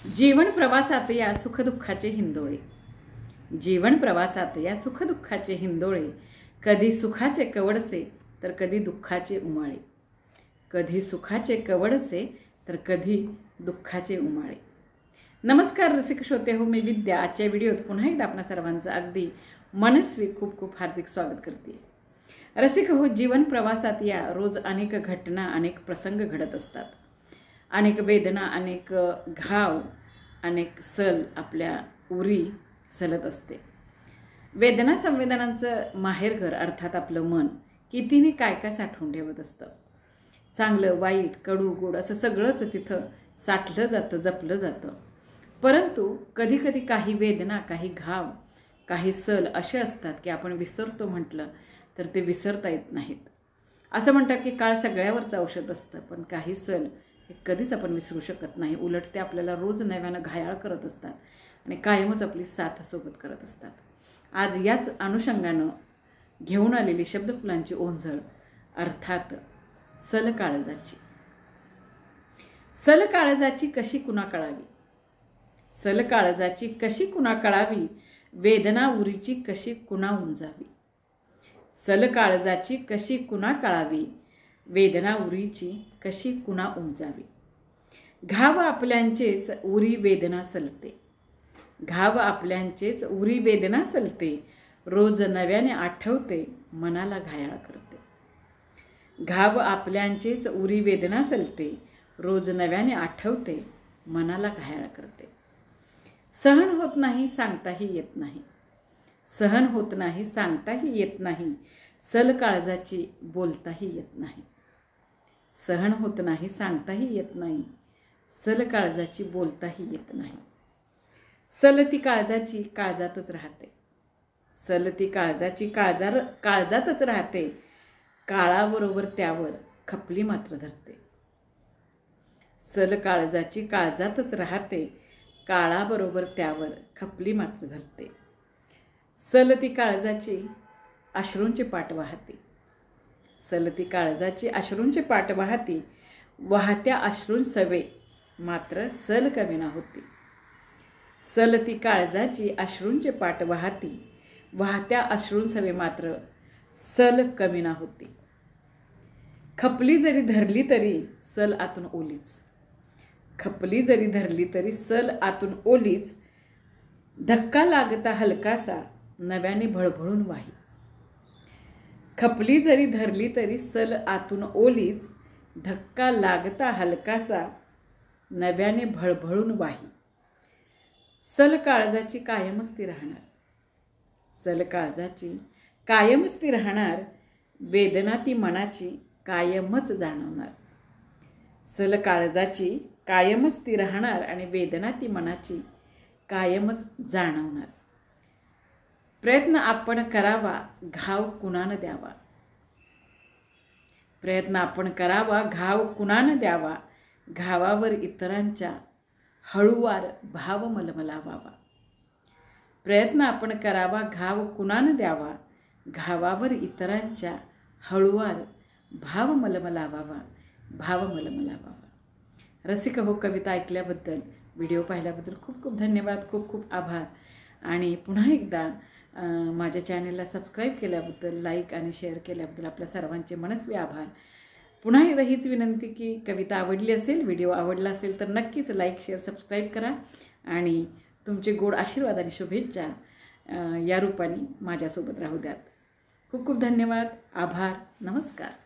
जीवन प्रवासात या सुखदुःखाचे हिंदोळे, जीवन प्रवासात या सुखदुःखाचे हिंदोळे, कधी सुखाचे कवडसे तर कधी दुःखाचे उमाळे, कधी सुखाचे कवडसे तर कधी दुःखाचे उमाळे। नमस्कार रसिक श्रोते हो, मी विद्या आजच्या व्हिडिओत पुन्हा एकदा आपणा सर्वांचं अगदी मनस्वी खूप खूप हार्दिक स्वागत करते। रसिक हो, जीवन प्रवासात या रोज अनेक घटना अनेक प्रसंग घडत असतात, अनेक वेदना अनेक घाव अनेक सल आपल्या उरी सलत असते। वेदना संवेदनांचं माहेरघर अर्थात आपलं मन कितीने काय काय साठवून ठेवत असतं। चांगलं वाईट कडू गोड असं सगळंच तिथं साठलं जातं, जपलं जातं। परंतु कधी कधी काही वेदना काही घाव काही सल असे असतात की आपण विसरतो म्हटलं तर ते विसरता येत नाहीत। असं म्हणतात की काळ सगळ्यावरचं औषध असतं, पण काही सल हे कधीच आपण विसरू शकत नाही। उलट ते आपल्याला रोज नव्यानं घायाळ करत असतात आणि कायमच आपली साथ सोबत करत असतात। आज याच अनुषंगानं घेऊन आलेली शब्दफुलांची ओंजळ अर्थात सल काळजाची। सल काळजाची कशी कुणा कळावी, सल काळजाची कशी कुणा कळावी, वेदना उरीची कशी कुणा उमजावी। सल काळजाची कशी कुणा कळावी, वेदना उरीची कशी कुणा उमजावी। घाव आपल्यांचेच उरी वेदना सलते, घाव आपल्यांचेच उरी वेदना सलते, रोज नव्याने आठवते मनाला घायाळ करते। घाव आपल्यांचेच उरी वेदना सलते, रोज नव्याने आठवते मनाला घायाळ करते। सहन होत नाही सांगताही येत नाही, सहन होत नाही सांगताही येत नाही, सल काळजाची बोलताही येत नाही। सहन होत नाही सांगताही येत नाही, सल काळजाची बोलताही येत नाही। सल ती काळजाची काळजातच राहते, सल ती काळजाची काळजातच राहते, काळाबरोबर त्यावर खपली मात्र धरते। सल काळजाची काळजातच राहते, काळाबरोबर त्यावर खपली मात्र धरते। सल ती काळजाची अश्रूंचे पाट वाहते, सल ती काळजाची अश्रूंचे पाट वाहती, वाहत्या अश्रूंसवे मात्र सल कविना होती। सल ती काळजाची अश्रूंचे पाट वाहती, वाहत्या अश्रूंसवे मात्र सल कविना होती। खपली जरी धरली तरी सल आतून ओलीच, खपली जरी धरली तरी सल आतून ओलीच, धक्का लागता हलकासा नव्याने भळभळून वाही। खपली जरी धरली तरी सल आतून ओलीच, धक्का लागता हलकासा नव्याने भळभळून वाही। सल काळजाची कायमच ती राहणार, सल काळजाची कायमच ती राहणार, वेदना ती मनाची कायमच जाणवणार। सल काळजाची कायमच ती राहणार आणि वेदना ती मनाची कायमच जाणवणार। प्रयत्न आपण करावा घाव कुणानं द्यावा, प्रयत्न आपण करावा घाव कुणानं द्यावा, घावावर इतरांच्या हळूवार भाव मलमलावावा। प्रयत्न आपण करावा घाव कुणानं द्यावा, घावावर इतरांच्या हळूवार भाव मलमलावावा, भाव मलमलावावा। रसिक हो, कविता ऐकल्याबद्दल व्हिडिओ पाहिल्याबद्दल खूप खूप धन्यवाद, खूप खूप आभार। आणि पुन्हा एकदा माझ्या चॅनेलला सबस्क्राईब केल्याबद्दल, लाईक आणि शेअर केल्याबद्दल आपल्या सर्वांचे मनस्वी आभार। पुन्हा एकदा हीच विनंती की कविता आवडली असेल, व्हिडिओ आवडला असेल तर नक्कीच लाईक शेअर सबस्क्राईब करा आणि तुमचे गोड आशीर्वाद आणि शुभेच्छा या रूपाने माझ्यासोबत राहू द्यात। खूप खूप धन्यवाद, आभार, नमस्कार।